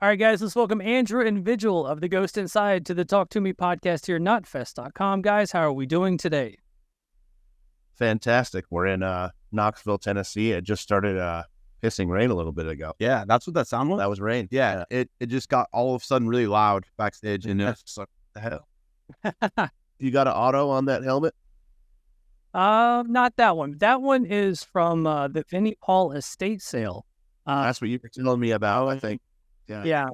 All right, guys, let's welcome Andrew and Vigil of The Ghost Inside to the Talk Toomey podcast here, KNOTFEST.com. Guys, how are we doing today? Fantastic. We're in Knoxville, Tennessee. It just started pissing rain a little bit ago. Yeah, that's what that sound was? That was rain. Yeah. It just got all of a sudden really loud backstage, and it's just like, the hell? You got an auto on that helmet? Not that one. That one is from the Vinnie Paul estate sale. That's what you were telling me about, I think. Yeah,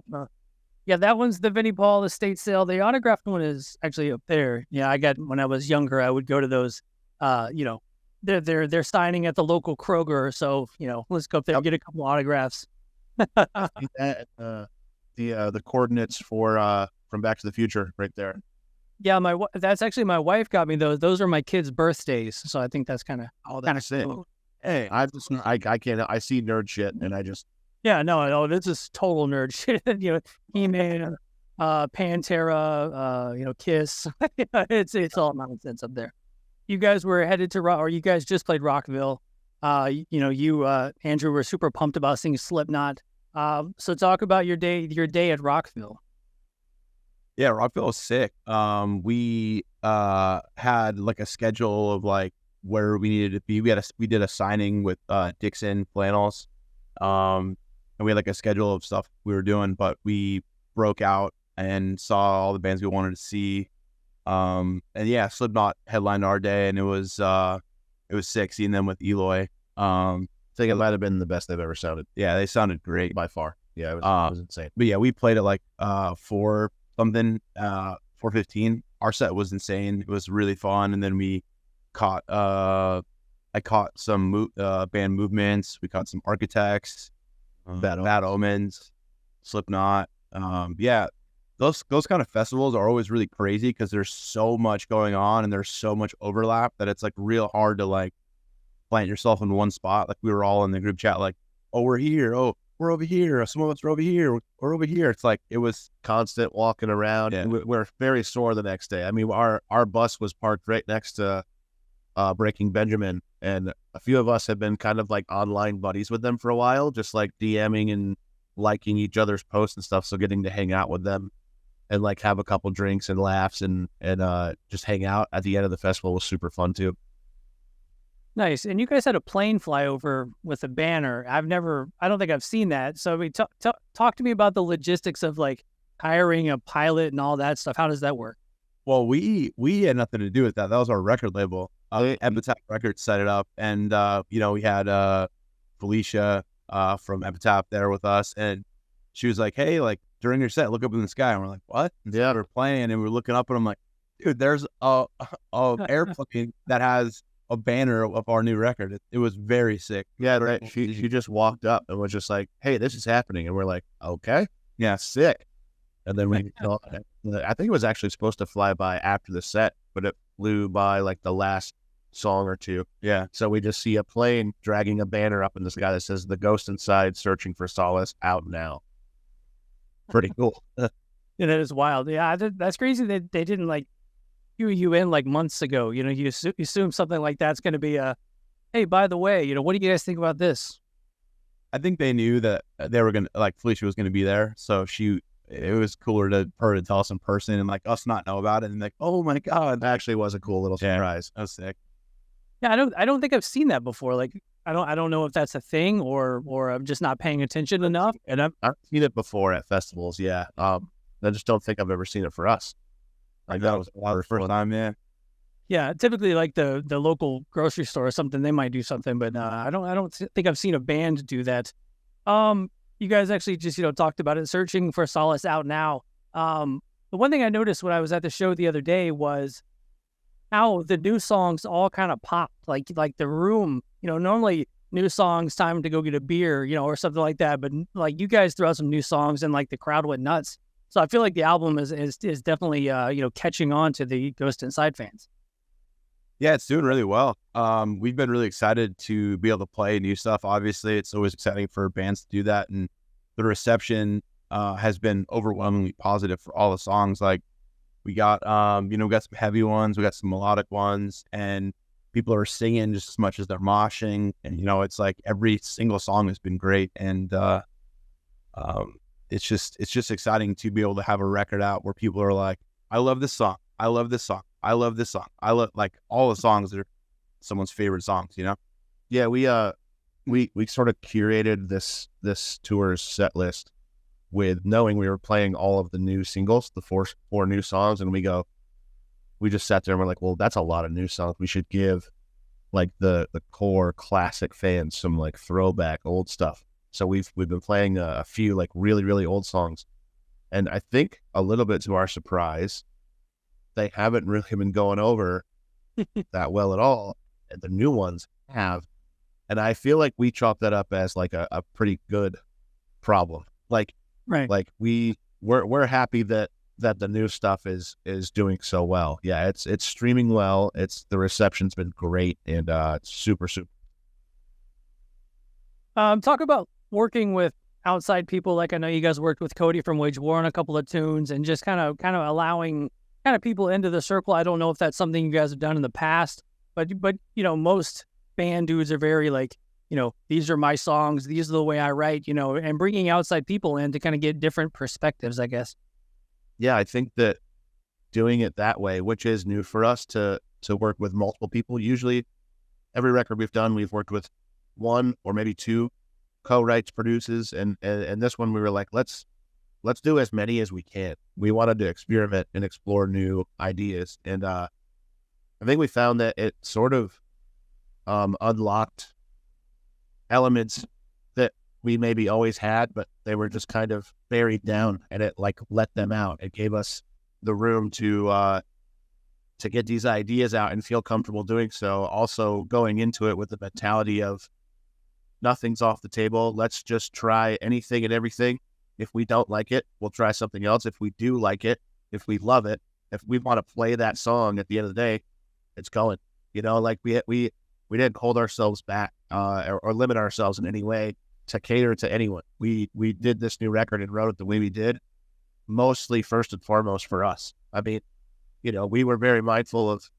that one's the Vinnie Paul estate sale. The autographed one is actually up there. Yeah, I got when I was younger, I would go to those. They're signing at the local Kroger, so let's go up there and get a couple autographs. The coordinates for from Back to the Future right there. Yeah, that's actually my wife got me those. Those are my kids' birthdays, so I think that's kind of Cool. Hey, I can't. I see nerd shit, and I just. Yeah, no, this is total nerd shit. He-Man, Pantera, Kiss. It's all nonsense up there. You guys were headed to or you guys just played Rockville. You Andrew were super pumped about seeing Slipknot. So talk about your day at Rockville. Yeah, Rockville was sick. We had like a schedule of like where we needed to be. We did a signing with Dixon Flannels. And we had like a schedule of stuff we were doing, but we broke out and saw all the bands we wanted to see. And yeah, Slipknot headlined our day, and it was sick seeing them with Eloy. I think it might have been the best they've ever sounded. Yeah, they sounded great by far. Yeah, it was insane. But yeah, we played at like 4:15. Our set was insane. It was really fun, and then we caught I caught some band movements. We caught some Architects, Bad Omens, Slipknot. Yeah, those kind of festivals are always really crazy because there's so much going on and there's so much overlap that it's like real hard to like plant yourself in one spot. Like we were all in the group chat like, oh, we're here. Oh, we're over here. Some of us are over here. We're over here. It's like it was constant walking around. Yeah. We're very sore the next day. I mean, our bus was parked right next to Breaking Benjamin, and a few of us have been kind of like online buddies with them for a while, just like DMing and liking each other's posts and stuff. So getting to hang out with them and like have a couple drinks and laughs and just hang out at the end of the festival was super fun too. Nice. And you guys had a plane flyover with a banner. I don't think I've seen that. So talk to me about the logistics of like hiring a pilot and all that stuff. How does that work? Well, we had nothing to do with that. That was our record label. Epitaph Records set it up, and we had Felicia from Epitaph there with us, and she was like, "Hey, like during your set, look up in the sky." And we're like, "What?" Yeah, we're playing, and we're looking up, and I'm like, "Dude, there's a airplane that has a banner of our new record." It was very sick. Yeah, right. She just walked up and was just like, "Hey, this is happening," and we're like, "Okay, yeah, sick." And then I think it was actually supposed to fly by after the set, but it flew by like the last song or two. Yeah. So we just see a plane dragging a banner up in the sky that says "The Ghost Inside, Searching for Solace, out now." Pretty cool. Yeah, that is wild. Yeah, that's crazy that they didn't like you in like months ago. You assume something like that's going to be hey, by the way, what do you guys think about this? I think they knew that they were going to, like, Felicia was going to be there. So it was cooler to her to tell us in person and like us not know about it and like, oh my God, that actually was a cool little surprise. That was sick. Yeah, I don't think I've seen that before. Like I don't know if that's a thing or I'm just not paying attention enough. And I've seen it before at festivals. Yeah. I just don't think I've ever seen it for us. Like that was our first time. Yeah. Yeah. Typically like the local grocery store or something, they might do something, but I don't think I've seen a band do that. You guys actually just, talked about it, Searching for Solace, out now. The one thing I noticed when I was at the show the other day was how the new songs all kind of popped. Like the room, normally new songs, time to go get a beer, or something like that. But like you guys threw out some new songs and like the crowd went nuts. So I feel like the album is definitely, catching on to the Ghost Inside fans. Yeah, it's doing really well. We've been really excited to be able to play new stuff. Obviously, it's always exciting for bands to do that. And the reception has been overwhelmingly positive for all the songs. Like we got, we got some heavy ones, we got some melodic ones, and people are singing just as much as they're moshing. And, it's like every single song has been great. And it's just exciting to be able to have a record out where people are like, I love this song. I love this song. I love this song. I love, like, all the songs are someone's favorite songs, you know? Yeah, we sort of curated this tour's set list with knowing we were playing all of the new singles, the four new songs, and we just sat there and we're like, well, that's a lot of new songs. We should give like the core classic fans some like throwback old stuff. So we've been playing a few like really, really old songs. And I think a little bit to our surprise, they haven't really been going over that well at all. And the new ones have. And I feel like we chalk that up as like a pretty good problem. Like, right. Like we're happy that the new stuff is doing so well. Yeah, it's streaming well. The reception's been great, and it's super. Talk about working with outside people. Like, I know you guys worked with Cody from Wage War on a couple of tunes, and just kind of allowing kind of people into the circle. I don't know if that's something you guys have done in the past, but you know, most band dudes are very like, you know, these are my songs, these are the way I write, you know, and bringing outside people in to kind of get different perspectives, I guess. Yeah, I think that doing it that way, which is new for us to work with multiple people. Usually every record we've done, we've worked with one or maybe two co-writes, producers, and this one we were like, let's do as many as we can. We wanted to experiment and explore new ideas, and I think we found that it sort of unlocked elements that we maybe always had, but they were just kind of buried down, and it like let them out. It gave us the room to get these ideas out and feel comfortable doing so. Also going into it with the mentality of nothing's off the table. Let's just try anything and everything. If we don't like it, we'll try something else. If we do like it, if we love it, if we want to play that song at the end of the day, it's going. You know, like we didn't hold ourselves back or limit ourselves in any way to cater to anyone. We did this new record and wrote it the way we did, mostly first and foremost for us. I mean, you know, we were very mindful of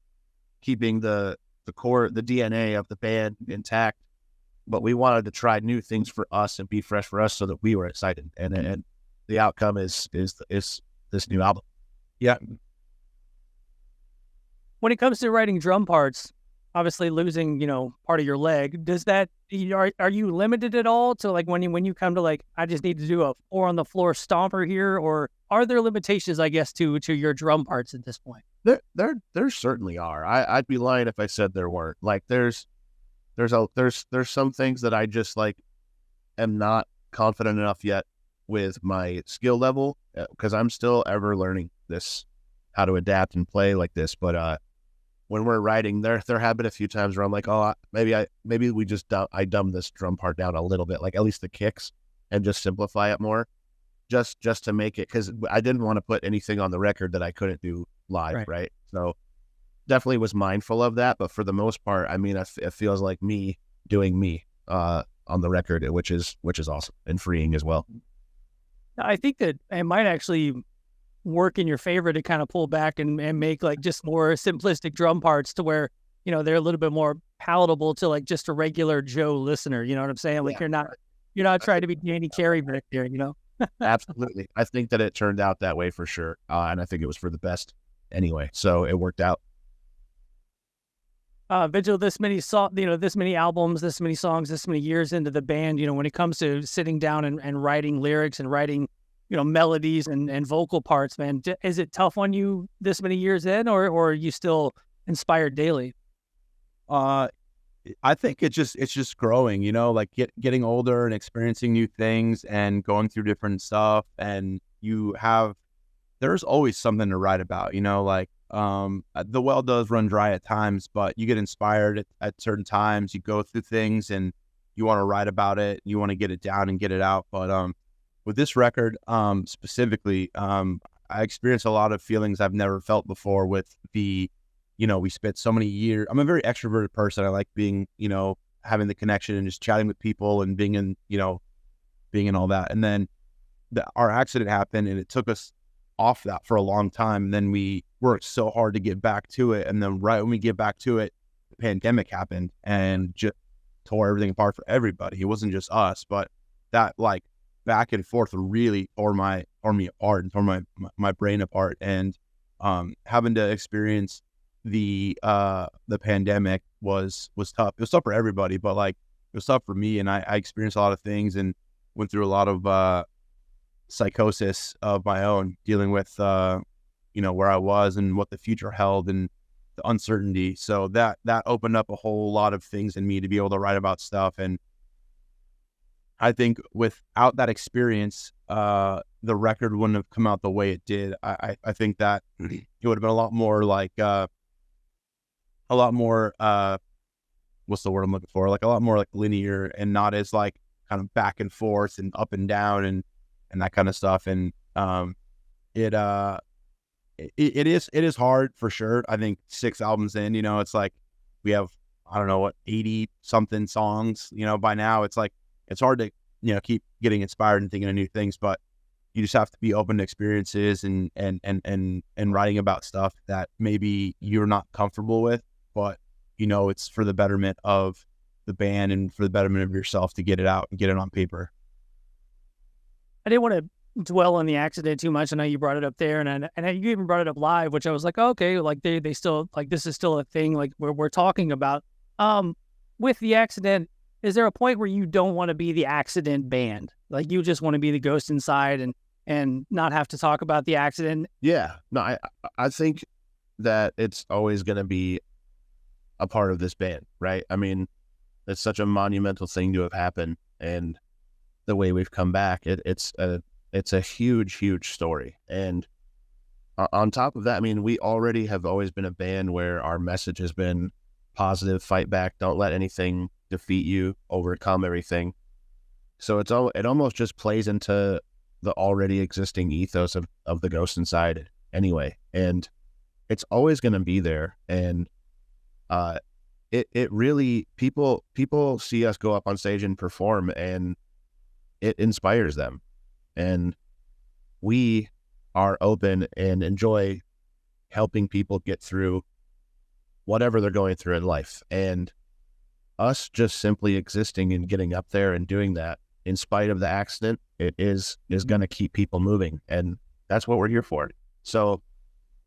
keeping the core, the DNA of the band intact, but we wanted to try new things for us and be fresh for us so that we were excited. And the outcome is this new album. Yeah. When it comes to writing drum parts, obviously losing, you know, part of your leg, does that, are you limited at all to like when you come to like, I just need to do a 4 on the floor stomper here, or are there limitations, I guess, to your drum parts at this point? There certainly are. I'd be lying if I said there weren't. Like there's some things that I just like am not confident enough yet with my skill level, because I'm still ever learning this, how to adapt and play like this. But when we're writing, there have been a few times where I'm like, oh, maybe we just I dumb this drum part down a little bit, like at least the kicks, and just simplify it more, just to make it, because I didn't want to put anything on the record that I couldn't do live, right? So definitely was mindful of that, but for the most part, I mean, it feels like me doing me on the record, which is awesome and freeing as well. I think that it might actually work in your favor to kind of pull back and make like just more simplistic drum parts to where, you know, they're a little bit more palatable to like just a regular Joe listener. You know what I'm saying? Like you're not trying to be Danny Carey back there, you know? Absolutely. I think that it turned out that way for sure. And I think it was for the best anyway. So it worked out. Vigil, this many albums, this many songs, this many years into the band, you know, when it comes to sitting down and writing lyrics and writing, you know, melodies and vocal parts, man, is it tough on you this many years in, or are you still inspired daily? I think it's just growing, you know, like getting older and experiencing new things and going through different stuff. And there's always something to write about, you know, like, the well does run dry at times, but you get inspired at certain times. You go through things and you want to write about it. You want to get it down and get it out. But, with this record, specifically, I experienced a lot of feelings I've never felt before with you know, we spent so many years. I'm a very extroverted person. I like being, you know, having the connection and just chatting with people and being in all that. And then our accident happened and it took us off that for a long time. And then we worked so hard to get back to it. And then right when we get back to it, the pandemic happened and just tore everything apart for everybody. It wasn't just us, but that like back and forth really tore me apart and tore my brain apart. And having to experience the pandemic was tough. It was tough for everybody, but like it was tough for me. And I experienced a lot of things and went through a lot of psychosis of my own, dealing with where I was and what the future held and the uncertainty. So that opened up a whole lot of things in me to be able to write about stuff. And I think without that experience, the record wouldn't have come out the way it did. I think that it would have been a lot more like what's the word I'm looking for? Like a lot more like linear and not as like kind of back and forth and up and down and that kind of stuff. And it is hard for sure. I think 6 albums in, it's like we have, I don't know what, 80 something songs, by now. It's like, it's hard to, keep getting inspired and thinking of new things, but you just have to be open to experiences and writing about stuff that maybe you're not comfortable with, but it's for the betterment of the band and for the betterment of yourself to get it out and get it on paper. I didn't want to dwell on the accident too much. I know you brought it up there, and you even brought it up live, which I was like, oh, okay, like they still, like, this is still a thing, like we're talking about. With the accident, is there a point where you don't want to be the accident band? Like you just want to be the ghost inside and not have to talk about the accident? Yeah, no, I think that it's always going to be a part of this band, right? I mean, it's such a monumental thing to have happened, and the way we've come back, it's a huge story. And on top of that, I mean, we already have always been a band where our message has been positive, fight back, don't let anything defeat you, overcome everything. So it almost just plays into the already existing ethos of the Ghost Inside anyway. And it's always going to be there. And it really, people see us go up on stage and perform, and it inspires them. And we are open and enjoy helping people get through whatever they're going through in life. And us just simply existing and getting up there and doing that in spite of the accident, it is going to keep people moving. And that's what we're here for. So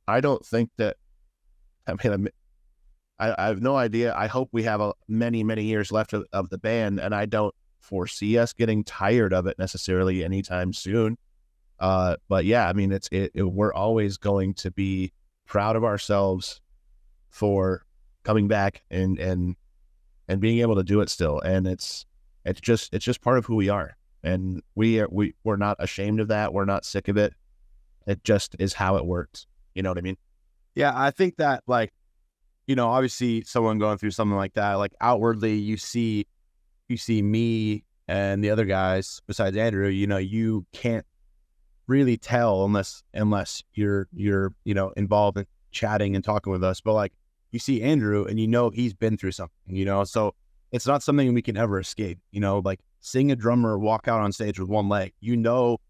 I don't think that, I mean, I have no idea. I hope we have many years left of the band, and I don't foresee us getting tired of it necessarily anytime soon. But yeah, I mean, we're always going to be proud of ourselves for coming back and being able to do it still. And it's just part of who we are. And we're not ashamed of that. We're not sick of it. It just is how it works. You know what I mean? Yeah. I think that, like, obviously someone going through something like that, like outwardly you see me and the other guys besides Andrew, you can't really tell unless you're involved in chatting and talking with us. But like, you see Andrew and he's been through something, so it's not something we can ever escape. Like seeing a drummer walk out on stage with one leg,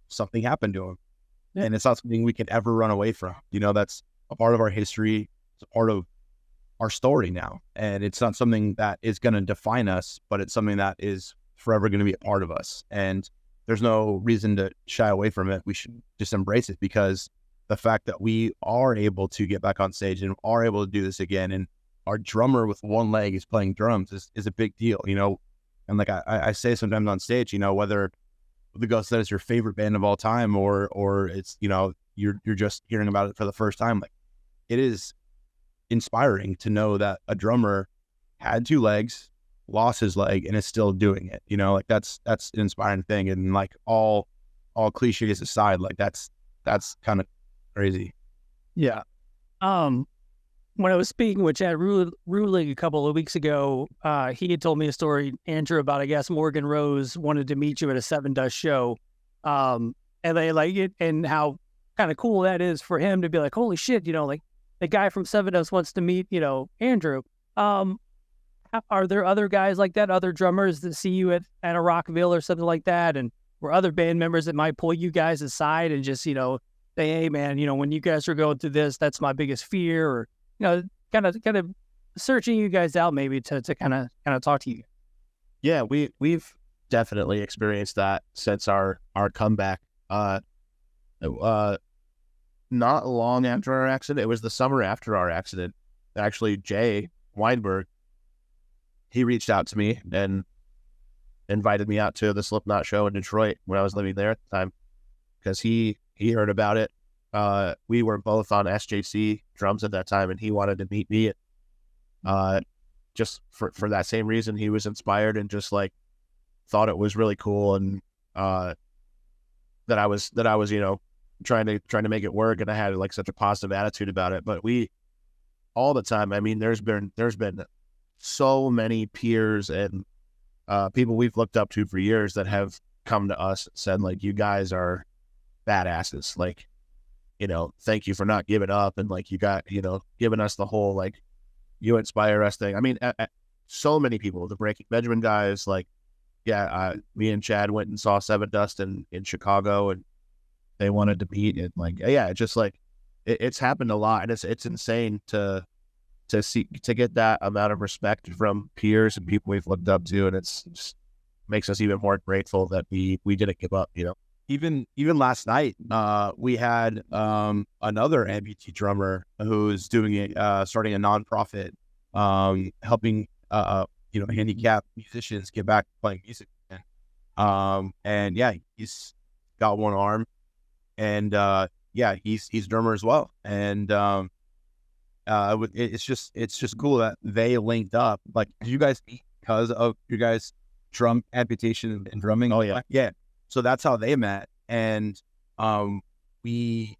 something happened to him. Yeah. And it's not something we can ever run away from. That's a part of our history. It's a part of our story now. And it's not something that is going to define us, but it's something that is forever going to be a part of us. And there's no reason to shy away from it. We should just embrace it, because the fact that we are able to get back on stage and are able to do this again, and our drummer with one leg is playing drums is a big deal, And like I say sometimes on stage, whether the Ghost that is your favorite band of all time or it's, you're just hearing about it for the first time, like it is inspiring to know that a drummer had 2 legs, lost his leg, and is still doing it. Like that's an inspiring thing. And like all cliches aside, like that's kind of crazy. Yeah. When I was speaking with Chad Ruling a couple of weeks ago, he had told me a story, Andrew, about, I guess, Morgan Rose wanted to meet you at a Seven Dust show. And they like it, and how kind of cool that is for him to be like, holy shit, like the guy from Seven Dust wants to meet, Andrew. Are there other guys like that, other drummers that see you at a Rockville or something like that? And or other band members that might pull you guys aside and just, say, hey man, when you guys are going through this, that's my biggest fear, or, kind of searching you guys out maybe to kind of talk to you? Yeah, we've definitely experienced that since our comeback. Not long after our accident, it was the summer after our accident. Actually, Jay Weinberg, he reached out to me and invited me out to the Slipknot show in Detroit when I was living there at the time, because he heard about it. We were both on SJC drums at that time, and he wanted to meet me. Just for that same reason, he was inspired and just like thought it was really cool, and that I was trying to make it work, and I had like such a positive attitude about it. But we all the time, I mean, there's been so many peers and people we've looked up to for years that have come to us and said, like, you guys are badasses, like, thank you for not giving up, and like you got giving us the whole like you inspire us thing. I mean, so many people, the Breaking Benjamin guys, like, me and Chad went and saw Seven Dust in Chicago, and they wanted to meet, and like, it's just like it's happened a lot, and it's insane to get that amount of respect from peers and people we've looked up to, and it's just makes us even more grateful that we didn't give up. Even last night, we had another amputee drummer who's doing it, starting a nonprofit, helping handicapped musicians get back to playing music again. And yeah, he's got one arm, and he's a drummer as well. And it's just cool that they linked up. Like, did you guys meet because of your guys' drum amputation and drumming? Oh yeah. So that's how they met, and we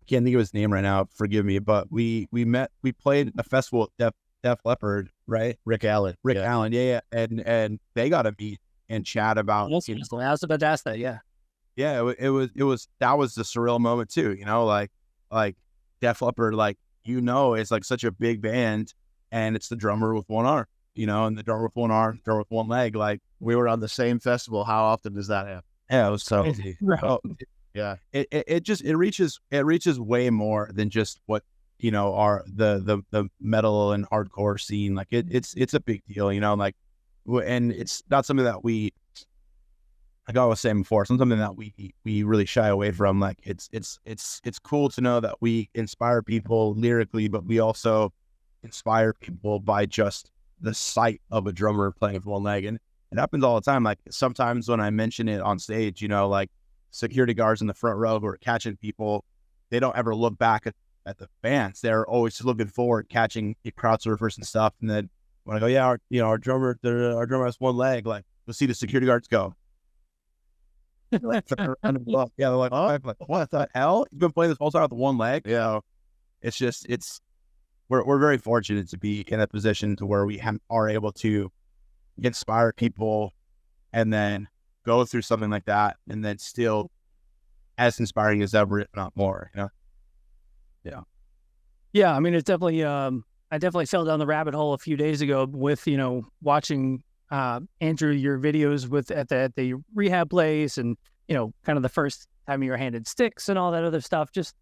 can't think of his name right now. Forgive me, but we met. We played a festival at Def Leppard, right? Rick Allen, yeah, and they got to meet and chat about. I was about to ask that, yeah. It was that was the surreal moment too. Like Def Leppard, like it's like such a big band, and it's the drummer with one arm, and the drummer with one arm, drummer with one leg. Like, we were on the same festival. How often does that happen? Yeah, it was so easy. Yeah, it reaches way more than just what are the metal and hardcore scene. Like, it's a big deal, like, and it's not something that we, like I was saying before, something that we really shy away from. Like, it's cool to know that we inspire people lyrically, but we also inspire people by just the sight of a drummer playing with one leg. And it happens all the time. Like, sometimes when I mention it on stage, like security guards in the front row who are catching people, they don't ever look back at the bands. They're always looking forward, catching crowd surfers and stuff. And then when I go, our drummer has one leg, like, we'll see the security guards go. They're like, oh, what the hell? You've been playing this whole time with one leg? Yeah. It's just, we're very fortunate to be in a position to where we are able to inspire people, and then go through something like that, and then still as inspiring as ever, if not more. Yeah. I mean, it's definitely. I definitely fell down the rabbit hole a few days ago with watching Andrew, your videos at the rehab place, and kind of the first time you were handed sticks and all that other stuff. Just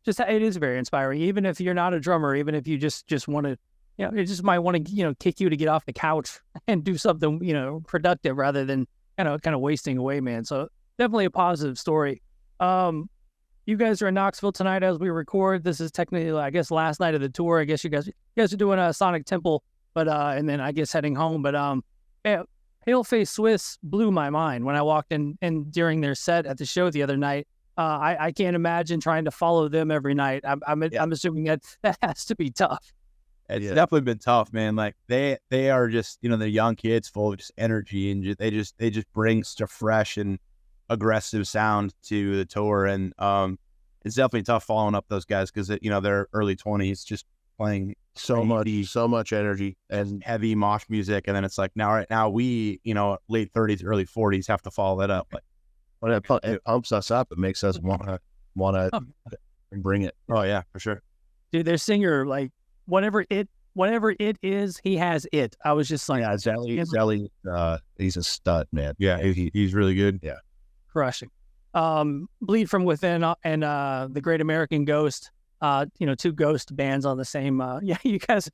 it is very inspiring. Even if you're not a drummer, even if you just want to. It just might want to, kick you to get off the couch and do something, productive rather than kind of wasting away, man. So definitely a positive story. You guys are in Knoxville tonight as we record. This is technically, I guess, last night of the tour. I guess you guys are doing a Sonic Temple, but and then I guess heading home. But Paleface Swiss blew my mind when I walked in and during their set at the show the other night. I can't imagine trying to follow them every night. I'm assuming that has to be tough. It's definitely been tough, man. Like, they are just, they're young kids full of just energy, and they just bring such a fresh and aggressive sound to the tour. And it's definitely tough following up those guys, because they're early 20s, just playing so much energy and heavy mosh music. And then it's like, right now we, late 30s, early 40s have to follow that up. Like, when it pumps us up, it makes us want to bring it. Oh yeah, for sure. Dude, their singer, like, whatever it is, he has it. I was just like, Zelly, he's a stud, man. Yeah, he's really good. Yeah, crushing. Bleed from Within and the Great American Ghost. two ghost bands on the same. Yeah, you guys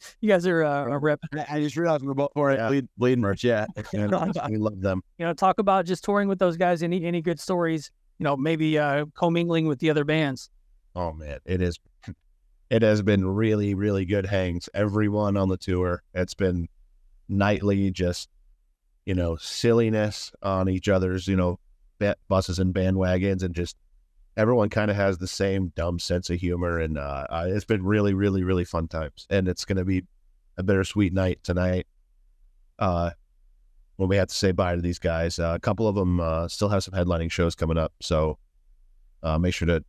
are a rep. I just realized we're both wearing bleed merch. Yeah, we love them. Talk about just touring with those guys. Any good stories? Maybe commingling with the other bands. Oh man, it has been really, really good hangs. Everyone on the tour, it's been nightly just, silliness on each other's, buses and bandwagons, and just everyone kind of has the same dumb sense of humor. And it's been really, really, really fun times. And it's going to be a bittersweet night tonight when we have to say bye to these guys. A couple of them still have some headlining shows coming up. So make sure to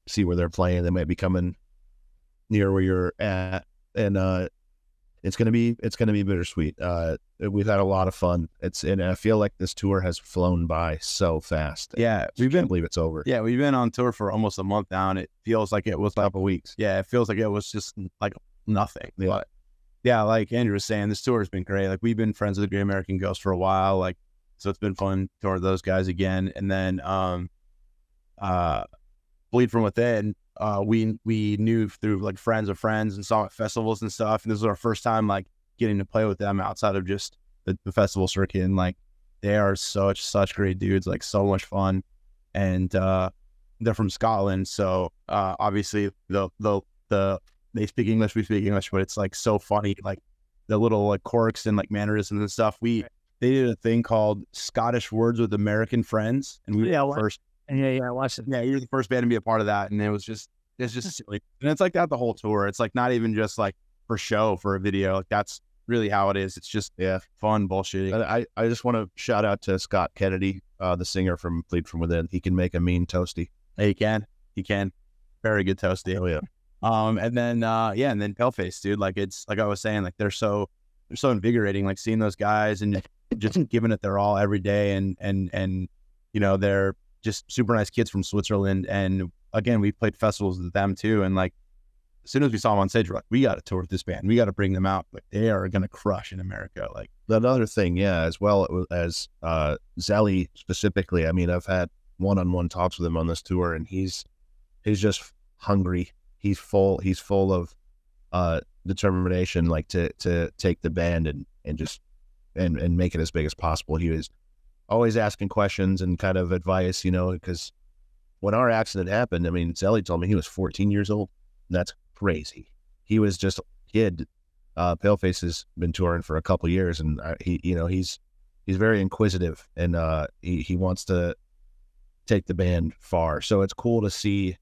see where they're playing. They might be coming near where you're at, and it's gonna be bittersweet. We've had a lot of fun. And I feel like this tour has flown by so fast. Yeah, I can't believe it's over. Yeah, we've been on tour for almost a month now, and it feels like it was like a couple weeks. Yeah, it feels like it was just like nothing. Yeah. But yeah, like Andrew was saying, this tour has been great. Like, we've been friends with the Great American Ghost for a while. Like, so it's been fun to tour with those guys again. And then Bleed From Within, we knew through like friends of friends and saw at festivals and stuff. And this was our first time like getting to play with them outside of just the festival circuit. And like, they are such great dudes, like so much fun. And they're from Scotland, so obviously they speak English, we speak English, but it's like so funny, like the little like quirks and like mannerisms and stuff. They did a thing called Scottish Words with American Friends, and we were the first. I watched it. Yeah, you're the first band to be a part of that, and it's just silly. And it's like that the whole tour. It's like not even just like for show, for a video. Like, that's really how it is. It's just fun bullshitting. I just want to shout out to Scott Kennedy, the singer from Bleed From Within. He can make a mean toasty. He can. Very good toasty. Oh yeah. And then Paleface, dude. Like, it's like I was saying, like they're so invigorating. Like, seeing those guys and just giving it their all every day, and they're just super nice kids from Switzerland. And again, we played festivals with them too. And like, as soon as we saw them on stage, we're like, we got to tour with this band. We got to bring them out. Like, they are going to crush in America. Like, another thing, as well as Zelly specifically. I mean, I've had one-on-one talks with him on this tour, and he's just hungry. He's full of determination, like to take the band and just make it as big as possible. He was always asking questions and kind of advice, because when our accident happened, I mean, Zelly told me he was 14 years old. That's crazy. He was just a kid. Paleface has been touring for a couple years, and he's very inquisitive, and he wants to take the band far. So it's cool to see,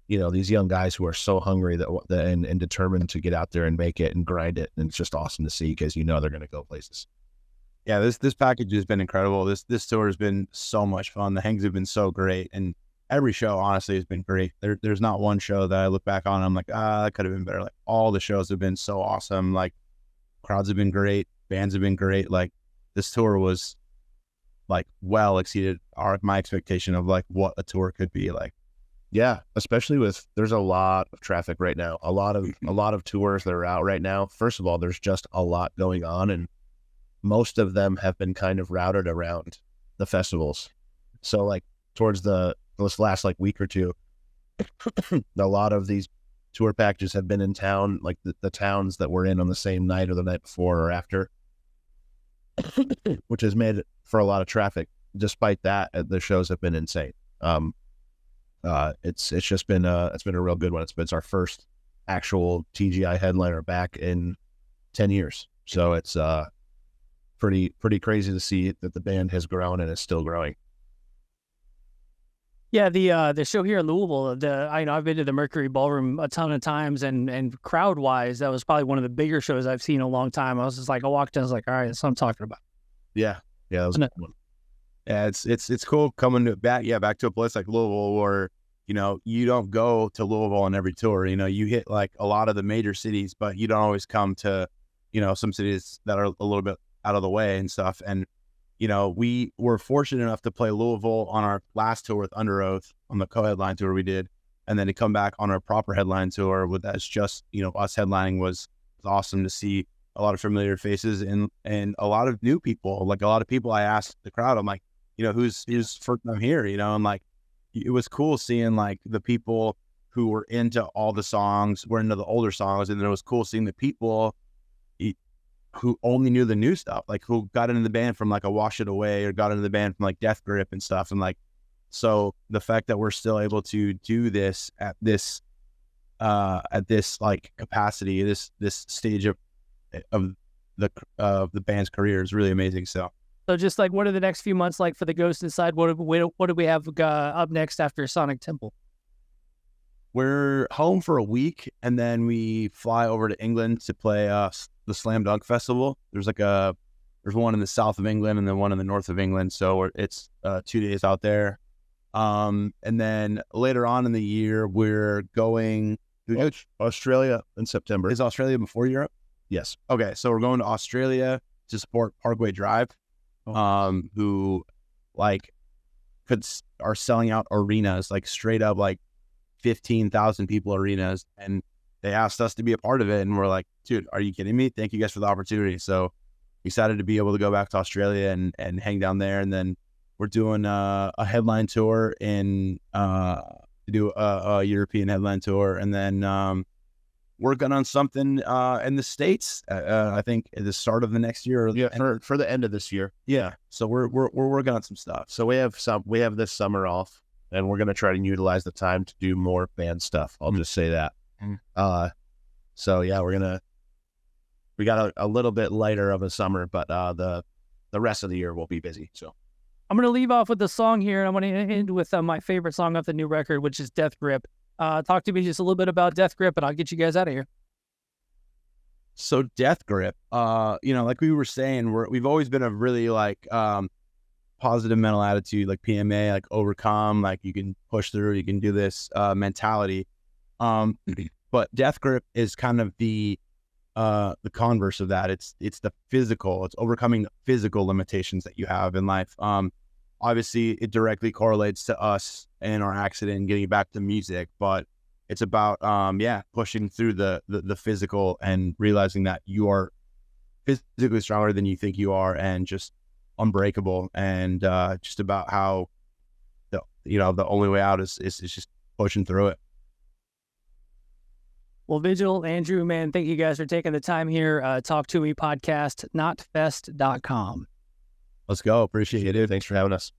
these young guys who are so hungry and determined to get out there and make it and grind it. And it's just awesome to see, because they're going to go places. Yeah, this package has been incredible. This tour has been so much fun. The hangs have been so great, and every show honestly has been great. There's not one show that I look back on and I'm like, that could have been better. Like, all the shows have been so awesome. Like, crowds have been great, bands have been great. Like, this tour was like well exceeded my expectation of like what a tour could be like. Yeah, especially there's a lot of traffic right now. A lot of tours that are out right now. First of all, there's just a lot going on, and most of them have been kind of routed around the festivals. So like towards this last like week or two, a lot of these tour packages have been in town, like the towns that we're in on the same night or the night before or after, which has made it for a lot of traffic. Despite that, the shows have been insane. It's just been it's been a real good one. It's our first actual TGI headliner back in 10 years. So it's pretty crazy to see that the band has grown and is still growing. Yeah, the show here in Louisville, I've been to the Mercury Ballroom a ton of times, and crowd wise, that was probably one of the bigger shows I've seen in a long time. I was just like, I walked in, I was like, all right, that's what I'm talking about. Yeah, that was a good one. Yeah, it's cool coming back to a place like Louisville where you don't go to Louisville on every tour. You hit like a lot of the major cities, but you don't always come to some cities that are a little bit out of the way and stuff. And we were fortunate enough to play Louisville on our last tour with Under Oath on the co-headline tour we did, and then to come back on our proper headline tour with that's just us headlining was awesome to see. A lot of familiar faces and a lot of new people. Like, a lot of people I asked the crowd, I'm like, who's first time here, and like, it was cool seeing like the people who were into all the songs, were into the older songs, and then it was cool seeing the people who only knew the new stuff, like who got into the band from like a Wash It Away or got into the band from like Death Grip and stuff. And like, so the fact that we're still able to do this at this like capacity, this stage of the band's career is really amazing. So just like, what are the next few months like for the Ghost Inside? What do we have up next after Sonic Temple? We're home for a week, and then we fly over to England to play the Slam Dunk Festival. There's one in the south of England and then one in the north of England. So it's 2 days out there. And then later on in the year, we're going to Australia in September. Is Australia before Europe? Yes. Okay, so we're going to Australia to support Parkway Drive, who like are selling out arenas, like straight up like 15,000 people arenas, and they asked us to be a part of it, and we're like, dude, are you kidding me? Thank you guys for the opportunity. So excited to be able to go back to Australia and hang down there, and then we're doing a headline tour to do a European headline tour, and then working on something in the States. I think at the start of the next year. For the end of this year. Yeah. So we're working on some stuff. So we have this summer off, and we're going to try to utilize the time to do more band stuff. I'll just say that. So yeah, we got a little bit lighter of a summer, but the rest of the year we'll be busy. So I'm going to leave off with the song here, and I'm going to end with my favorite song off the new record, which is Death Grip. Talk to me just a little bit about Death Grip, and I'll get you guys out of here. So Death Grip, like we were saying, we've always been a really like positive mental attitude, like PMA, like overcome, like you can push through, you can do this mentality. But Death Grip is kind of the converse of that. It's the physical. It's overcoming the physical limitations that you have in life. Obviously, it directly correlates to us and our accident and getting back to music, but it's about pushing through the physical and realizing that you are physically stronger than you think you are, and just unbreakable, and just about how the only way out is just pushing through it. Well, Vigil, Andrew, man, thank you guys for taking the time here. Talk Toomey podcast, KNOTFEST.com. Let's go. Appreciate it, dude. Thanks for having us.